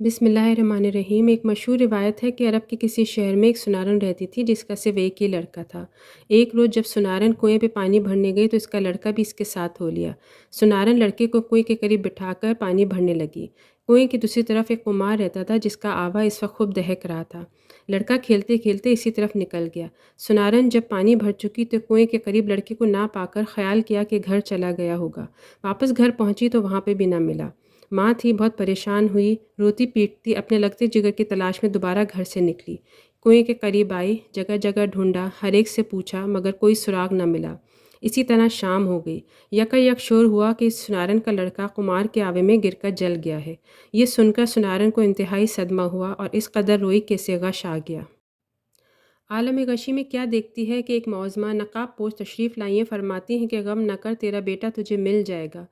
بسم اللہ الرحمن الرحیم۔ ایک مشہور روایت ہے کہ عرب کے کسی شہر میں ایک سنارن رہتی تھی جس کا صرف ایک ہی لڑکا تھا۔ ایک روز جب سنارن کنویں پہ پانی بھرنے گئی تو اس کا لڑکا بھی اس کے ساتھ ہو لیا۔ سنارن لڑکے کو کنویں کے قریب بٹھا کر پانی بھرنے لگی۔ کنویں کی دوسری طرف ایک قمار رہتا تھا جس کا آوا اس وقت خوب دہک رہا تھا۔ لڑکا کھیلتے کھیلتے اسی طرف نکل گیا۔ سنارن جب پانی بھر چکی تو کنویں کے قریب لڑکے کو نہ پا کر خیال کیا کہ گھر چلا گیا ہوگا۔ واپس گھر پہنچی تو وہاں پہ بھی نہ ملا۔ ماں تھی، بہت پریشان ہوئی، روتی پیٹتی اپنے لگتے جگر کی تلاش میں دوبارہ گھر سے نکلی۔ کنویں کے قریب آئی، جگہ جگہ ڈھونڈا، ہر ایک سے پوچھا مگر کوئی سراغ نہ ملا۔ اسی طرح شام ہو گئی۔ یک شور ہوا کہ سنارن کا لڑکا قمار کے آوے میں گر کر جل گیا ہے۔ یہ سن کر سنارن کو انتہائی صدمہ ہوا اور اس قدر روئی کہ اسے غش آ گیا۔ عالم غشی میں کیا دیکھتی ہے کہ ایک معظمہ نقاب پوش تشریف لائی ہیں، فرماتی ہیں کہ غم نہ کر، تیرا بیٹا تجھے مل جائے گا۔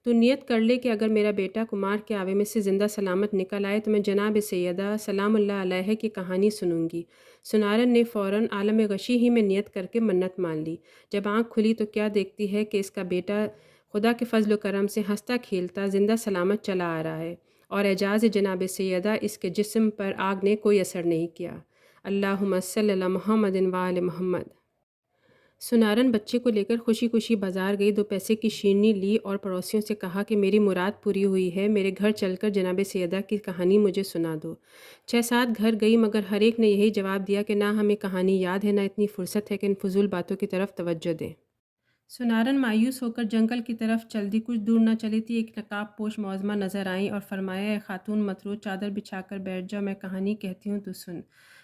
تو نیت کر لے کہ اگر میرا بیٹا کمار کے آوے میں سے زندہ سلامت نکل آئے تو میں جناب سیدہ سلام اللہ علیہ کی کہانی سنوں گی۔ سنارن نے فوراً عالم غشی ہی میں نیت کر کے منت مان لی۔ جب آنکھ کھلی تو کیا دیکھتی ہے کہ اس کا بیٹا خدا کے فضل و کرم سے ہنستا کھیلتا زندہ سلامت چلا آ رہا ہے، اور اعجاز جناب سیدہ اس کے جسم پر آگ نے کوئی اثر نہیں کیا۔ اللہم صلی علی محمد وآل محمد۔ سنارن بچے کو لے کر خوشی خوشی بازار گئی، 2 پیسے کی شیرنی لی اور پڑوسیوں سے کہا کہ میری مراد پوری ہوئی ہے، میرے گھر چل کر جناب سیدہ کی کہانی مجھے سنا دو۔ 6 7 گھر گئی مگر ہر ایک نے یہی جواب دیا کہ نہ ہمیں کہانی یاد ہے، نہ اتنی فرصت ہے کہ ان فضول باتوں کی طرف توجہ دیں۔ سنارن مایوس ہو کر جنگل کی طرف چل دی۔ کچھ دور نہ چلی تھی ایک نقاب پوش معظمہ نظر آئیں اور فرمایا، اے خاتون مت رو، چادر بچھا کر بیٹھ جاؤ، میں کہانی کہتی ہوں تو سن۔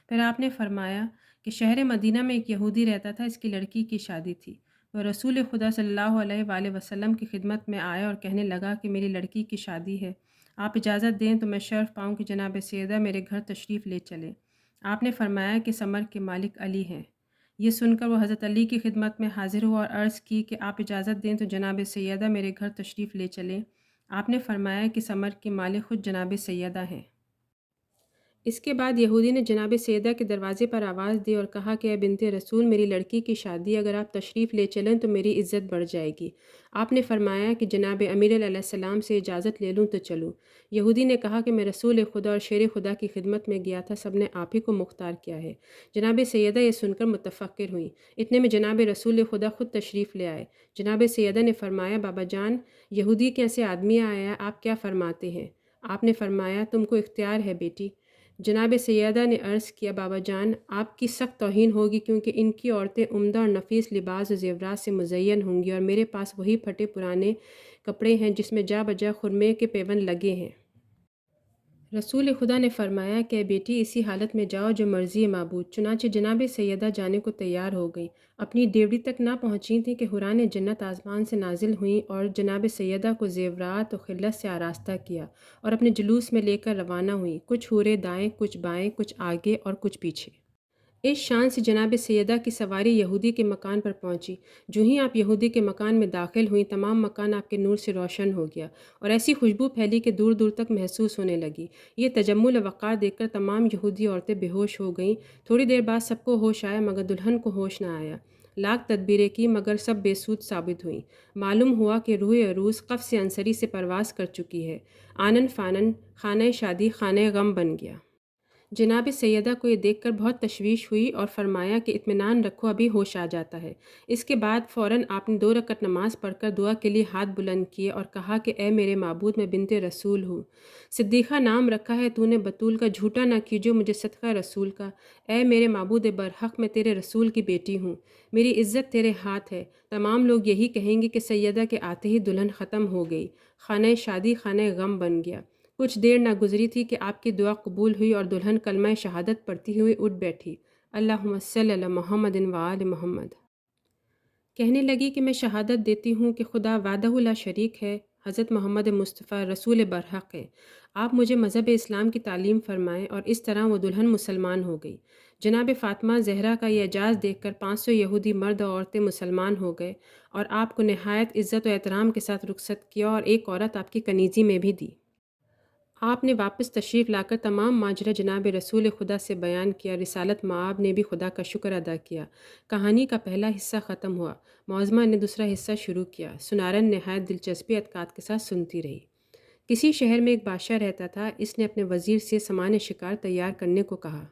پھر آپ نے فرمایا کہ شہر مدینہ میں ایک یہودی رہتا تھا، اس کی لڑکی کی شادی تھی۔ وہ رسول خدا صلی اللہ علیہ وآلہ وسلم کی خدمت میں آیا اور کہنے لگا کہ میری لڑکی کی شادی ہے، آپ اجازت دیں تو میں شرف پاؤں کہ جناب سیدہ میرے گھر تشریف لے چلے۔ آپ نے فرمایا کہ ثمر کے مالک علی ہیں۔ یہ سن کر وہ حضرت علی کی خدمت میں حاضر ہوا اور عرض کی کہ آپ اجازت دیں تو جناب سیدہ میرے گھر تشریف لے چلیں۔ آپ نے فرمایا کہ ثمر کے مالک خود جناب سیدہ ہیں۔ اس کے بعد یہودی نے جناب سیدہ کے دروازے پر آواز دی اور کہا کہ اے بنت رسول، میری لڑکی کی شادی اگر آپ تشریف لے چلیں تو میری عزت بڑھ جائے گی۔ آپ نے فرمایا کہ جناب امیر علیہ السلام سے اجازت لے لوں تو چلوں۔ یہودی نے کہا کہ میں رسول خدا اور شیر خدا کی خدمت میں گیا تھا، سب نے آپ ہی کو مختار کیا ہے۔ جناب سیدہ یہ سن کر متفکر ہوئیں۔ اتنے میں جناب رسول خدا خود تشریف لے آئے۔ جناب سیدہ نے فرمایا، بابا جان، یہودی کے ایسے آدمی آیا، آپ کیا فرماتے ہیں؟ آپ نے فرمایا، تم کو اختیار ہے بیٹی۔ جناب سیدہ نے عرض کیا، بابا جان، آپ کی سخت توہین ہوگی کیونکہ ان کی عورتیں عمدہ اور نفیس لباس و زیورات سے مزین ہوں گی اور میرے پاس وہی پھٹے پرانے کپڑے ہیں جس میں جا بجا خرمے کے پیوند لگے ہیں۔ رسول خدا نے فرمایا کہ اے بیٹی، اسی حالت میں جاؤ جو مرضی معبود۔ چنانچہ جناب سیدہ جانے کو تیار ہو گئی۔ اپنی ڈیوڑی تک نہ پہنچی تھیں کہ حوران جنت آسمان سے نازل ہوئیں اور جناب سیدہ کو زیورات و خلت سے آراستہ کیا اور اپنے جلوس میں لے کر روانہ ہوئیں، کچھ حوریں دائیں، کچھ بائیں، کچھ آگے اور کچھ پیچھے۔ اس شان سے جناب سیدہ کی سواری یہودی کے مکان پر پہنچی۔ جو ہی آپ یہودی کے مکان میں داخل ہوئیں، تمام مکان آپ کے نور سے روشن ہو گیا اور ایسی خوشبو پھیلی کہ دور دور تک محسوس ہونے لگی۔ یہ تجمل و وقار دیکھ کر تمام یہودی عورتیں بے ہوش ہو گئیں۔ تھوڑی دیر بعد سب کو ہوش آیا مگر دلہن کو ہوش نہ آیا۔ لاکھ تدبیریں کی مگر سب بے سود ثابت ہوئیں۔ معلوم ہوا کہ روح عروس قف سے عنصری سے پرواز کر چکی ہے۔ آنن فانن خانہ شادی خانہ غم بن گیا۔ جناب سیدہ کو یہ دیکھ کر بہت تشویش ہوئی اور فرمایا کہ اطمینان رکھو، ابھی ہوش آ جاتا ہے۔ اس کے بعد فوراً آپ نے 2 رکعت نماز پڑھ کر دعا کے لیے ہاتھ بلند کیے اور کہا کہ اے میرے معبود، میں بنت رسول ہوں، صدیقہ نام رکھا ہے تو نے بطول کا، جھوٹا نہ کیجو مجھے صدقہ رسول کا۔ اے میرے معبود برحق، میں تیرے رسول کی بیٹی ہوں، میری عزت تیرے ہاتھ ہے۔ تمام لوگ یہی کہیں گے کہ سیدہ کے آتے ہی دلہن ختم ہو گئی، خانہ شادی خانہ غم بن گیا۔ کچھ دیر نہ گزری تھی کہ آپ کی دعا قبول ہوئی اور دلہن کلمہ شہادت پڑھتی ہوئی اٹھ بیٹھی، اللہم صلی علی محمد وآل محمد۔ کہنے لگی کہ میں شہادت دیتی ہوں کہ خدا وحدہ لا شریک ہے، حضرت محمد مصطفیٰ رسول برحق ہے، آپ مجھے مذہب اسلام کی تعلیم فرمائیں، اور اس طرح وہ دلہن مسلمان ہو گئی۔ جناب فاطمہ زہرا کا یہ اعجاز دیکھ کر 500 یہودی مرد اور عورتیں مسلمان ہو گئے اور آپ کو نہایت عزت و احترام کے ساتھ رخصت کیا اور ایک عورت آپ کی کنیزی میں بھی دی۔ آپ نے واپس تشریف لا کر تمام ماجرا جناب رسول خدا سے بیان کیا۔ رسالت مآب نے بھی خدا کا شکر ادا کیا۔ کہانی کا پہلا حصہ ختم ہوا۔ معظمہ نے دوسرا حصہ شروع کیا۔ سنارن نہایت دلچسپی اتقاد کے ساتھ سنتی رہی۔ کسی شہر میں ایک بادشاہ رہتا تھا، اس نے اپنے وزیر سے سامان شکار تیار کرنے کو کہا۔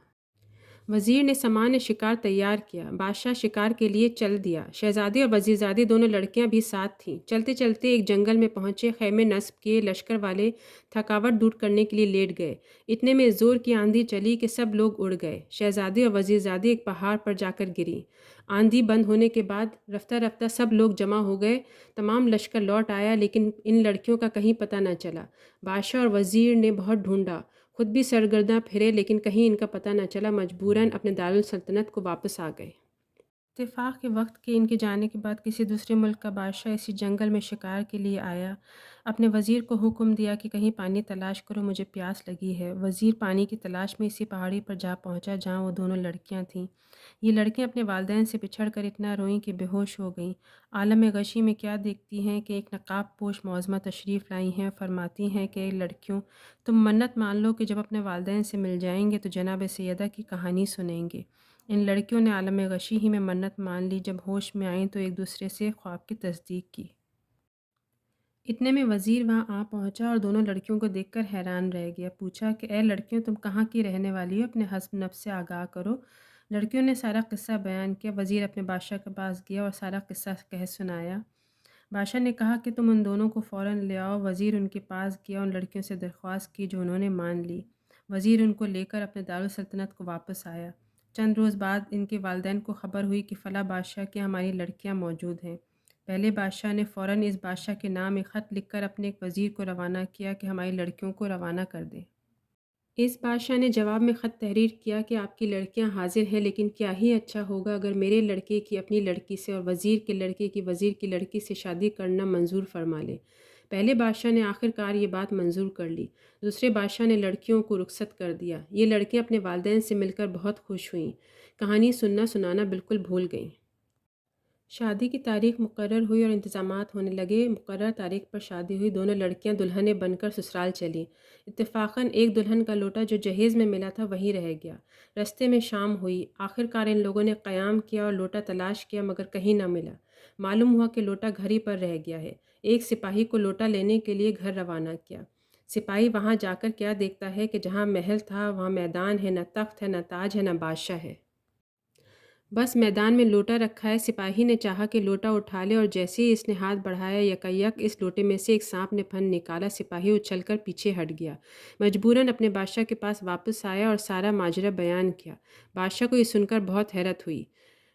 وزیر نے سامان شکار تیار کیا، بادشاہ شکار کے لیے چل دیا۔ شہزادی اور وزیرزادی دونوں لڑکیاں بھی ساتھ تھیں۔ چلتے چلتے ایک جنگل میں پہنچے، خیمے نصب کیے، لشکر والے تھکاوٹ دور کرنے کے لیے لیٹ گئے۔ اتنے میں زور کی آندھی چلی کہ سب لوگ اڑ گئے۔ شہزادی اور وزیرزادی ایک پہاڑ پر جا کر گری۔ آندھی بند ہونے کے بعد رفتہ رفتہ سب لوگ جمع ہو گئے، تمام لشکر لوٹ آیا، لیکن ان لڑکیوں کا کہیں پتہ نہ چلا۔ بادشاہ اور وزیر نے بہت ڈھونڈا، خود بھی سرگرداں پھرے، لیکن کہیں ان کا پتہ نہ چلا، مجبوراً اپنے دارالسلطنت کو واپس آ گئے۔ اتفاق کے وقت کے ان کے جانے کے بعد کسی دوسرے ملک کا بادشاہ اسی جنگل میں شکار کے لیے آیا۔ اپنے وزیر کو حکم دیا کہ کہیں پانی تلاش کرو، مجھے پیاس لگی ہے۔ وزیر پانی کی تلاش میں اسی پہاڑی پر جا پہنچا جہاں وہ دونوں لڑکیاں تھیں۔ یہ لڑکیاں اپنے والدین سے بچھڑ کر اتنا روئیں کہ بے ہوش ہو گئیں۔ عالم غشی میں کیا دیکھتی ہیں کہ ایک نقاب پوش معظمہ تشریف لائی ہیں، فرماتی ہیں کہ اے لڑکیوں، تم منت مان لو کہ جب اپنے والدین سے مل جائیں گے تو جناب سیدہ کی کہانی سنیں گے۔ ان لڑکیوں نے عالم غشی ہی میں منت مان لی۔ جب ہوش میں آئیں تو ایک دوسرے سے خواب کی تصدیق کی۔ اتنے میں وزیر وہاں آ پہنچا اور دونوں لڑکیوں کو دیکھ کر حیران رہ گیا۔ پوچھا کہ اے لڑکیوں، تم کہاں کی رہنے والی ہو؟ اپنے حسب نفس سے آگاہ کرو۔ لڑکیوں نے سارا قصہ بیان کیا۔ وزیر اپنے بادشاہ کے پاس گیا اور سارا قصہ کہہ سنایا۔ بادشاہ نے کہا کہ تم ان دونوں کو فوراً لے آؤ۔ وزیر ان کے پاس گیا، ان لڑکیوں سے درخواست کی جو انہوں نے مان لی۔ وزیر ان کو لے کر اپنے دارالسلطنت کو واپس آیا۔ چند روز بعد ان کے والدین کو خبر ہوئی کہ فلاں بادشاہ کے ہماری لڑکیاں موجود ہیں۔ پہلے بادشاہ نے فوراً اس بادشاہ کے نام ایک خط لکھ کر اپنے ایک وزیر کو روانہ کیا کہ ہماری لڑکیوں کو روانہ کر دے۔ اس بادشاہ نے جواب میں خط تحریر کیا کہ آپ کی لڑکیاں حاضر ہیں، لیکن کیا ہی اچھا ہوگا اگر میرے لڑکے کی اپنی لڑکی سے اور وزیر کے لڑکے کی وزیر کی لڑکی سے شادی کرنا منظور فرما لے۔ پہلے بادشاہ نے آخر کار یہ بات منظور کر لی۔ دوسرے بادشاہ نے لڑکیوں کو رخصت کر دیا۔ یہ لڑکیاں اپنے والدین سے مل کر بہت خوش ہوئیں، کہانی سننا سنانا بالکل بھول گئیں۔ شادی کی تاریخ مقرر ہوئی اور انتظامات ہونے لگے۔ مقررہ تاریخ پر شادی ہوئی۔ دونوں لڑکیاں دلہنیں بن کر سسرال چلیں۔ اتفاقاً ایک دلہن کا لوٹا جو جہیز میں ملا تھا وہیں رہ گیا۔ رستے میں شام ہوئی۔ آخر کار ان لوگوں نے قیام کیا اور لوٹا تلاش کیا، مگر کہیں نہ ملا۔ معلوم ہوا کہ لوٹا گھر ہی پر رہ گیا ہے۔ ایک سپاہی کو لوٹا لینے کے لیے گھر روانہ کیا۔ سپاہی وہاں جا کر کیا دیکھتا ہے کہ جہاں محل تھا وہاں میدان ہے، نہ تخت ہے، نہ تاج ہے، نہ بادشاہ ہے۔ بس میدان میں لوٹا رکھا ہے۔ سپاہی نے چاہا کہ لوٹا اٹھا لے اور جیسے ہی اس نے ہاتھ بڑھایا، یکایک اس لوٹے میں سے ایک سانپ نے پھن نکالا۔ سپاہی اچھل کر پیچھے ہٹ گیا، مجبوراً اپنے بادشاہ کے پاس واپس آیا اور سارا ماجرا بیان کیا۔ بادشاہ کو یہ سن کر بہت حیرت ہوئی۔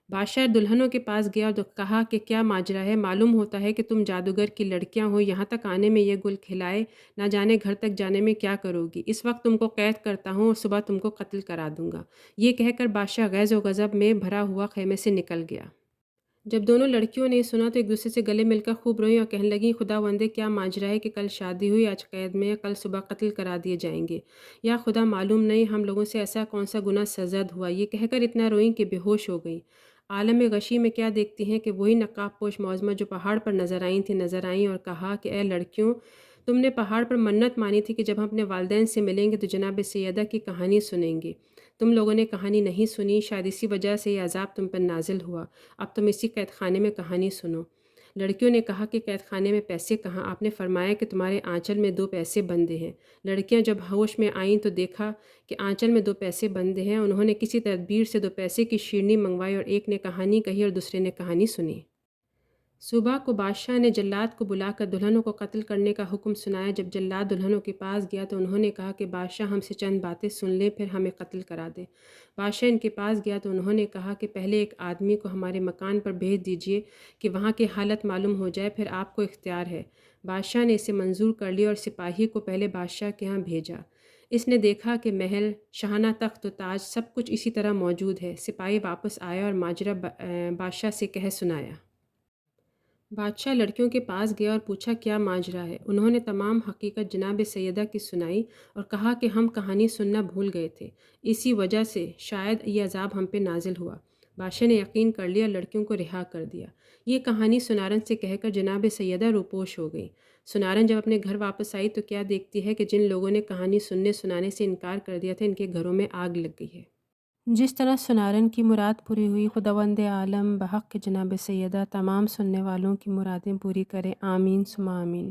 بادشاہ دلہنوں کے پاس گیا اور کہا کہ کیا ماجرا ہے؟ معلوم ہوتا ہے کہ تم جادوگر کی لڑکیاں ہو، یہاں تک آنے میں یہ گل کھلائے، نہ جانے گھر تک جانے میں کیا کرو گی۔ اس وقت تم کو قید کرتا ہوں اور صبح تم کو قتل کرا دوں گا۔ یہ کہہ کر بادشاہ غیظ و غضب میں بھرا ہوا خیمے سے نکل گیا۔ جب دونوں لڑکیوں نے یہ سنا تو ایک دوسرے سے گلے مل کر خوب روئیں اور کہنے لگیں، خدا بندے کیا ماجرا ہے کہ کل شادی ہوئی، آج قید میں، کل صبح قتل کرا دیے جائیں گے۔ یا خدا معلوم نہیں ہم لوگوں سے ایسا کون سا گناہ سرزد ہوا۔ یہ کہہ کر اتنا روئیں کہ بے ہوش ہو گئیں۔ عالم غشی میں کیا دیکھتی ہیں کہ وہی نقاب پوش معظمہ جو پہاڑ پر نظر آئی تھیں نظر آئیں اور کہا کہ اے لڑکیوں، تم نے پہاڑ پر منت مانی تھی کہ جب ہم اپنے والدین سے ملیں گے تو جناب سیدہ کی کہانی سنیں گے۔ تم لوگوں نے کہانی نہیں سنی، شاید اسی وجہ سے یہ عذاب تم پر نازل ہوا۔ اب تم اسی قید خانے میں کہانی سنو۔ لڑکیوں نے کہا کہ قید خانے میں پیسے کہاں؟ آپ نے فرمایا کہ تمہارے آنچل میں 2 پیسے بندھے ہیں۔ لڑکیاں جب ہوش میں آئیں تو دیکھا کہ آنچل میں 2 پیسے بندھے ہیں۔ انہوں نے کسی تدبیر سے 2 پیسے کی شیرنی منگوائی اور ایک نے کہانی کہی اور دوسرے نے کہانی سنی۔ صبح کو بادشاہ نے جلاد کو بلا کر دلہنوں کو قتل کرنے کا حکم سنایا۔ جب جلاد دلہنوں کے پاس گیا تو انہوں نے کہا کہ بادشاہ ہم سے چند باتیں سن لیں پھر ہمیں قتل کرا دے۔ بادشاہ ان کے پاس گیا تو انہوں نے کہا کہ پہلے ایک آدمی کو ہمارے مکان پر بھیج دیجئے کہ وہاں کی حالت معلوم ہو جائے، پھر آپ کو اختیار ہے۔ بادشاہ نے اسے منظور کر لیا اور سپاہی کو پہلے بادشاہ کے ہاں بھیجا۔ اس نے دیکھا کہ محل، شاہانہ تخت و تاج سب کچھ اسی طرح موجود ہے۔ سپاہی واپس آیا اور ماجرا بادشاہ سے کہہ سنایا۔ بادشاہ لڑکیوں کے پاس گیا اور پوچھا کیا ماجرا ہے۔ انہوں نے تمام حقیقت جناب سیدہ کی سنائی اور کہا کہ ہم کہانی سننا بھول گئے تھے، اسی وجہ سے شاید یہ عذاب ہم پہ نازل ہوا۔ بادشاہ نے یقین کر لیا اور لڑکیوں کو رہا کر دیا۔ یہ کہانی سنارن سے کہہ کر جناب سیدہ روپوش ہو گئی۔ سنارن جب اپنے گھر واپس آئی تو کیا دیکھتی ہے کہ جن لوگوں نے کہانی سننے سنانے سے انکار کر دیا تھا ان کے گھروں میں آگ لگ گئی ہے۔ جس طرح سنارن کی مراد پوری ہوئی، خداوند عالم بحق جناب سیدہ تمام سننے والوں کی مرادیں پوری کرے، آمین ثم آمین۔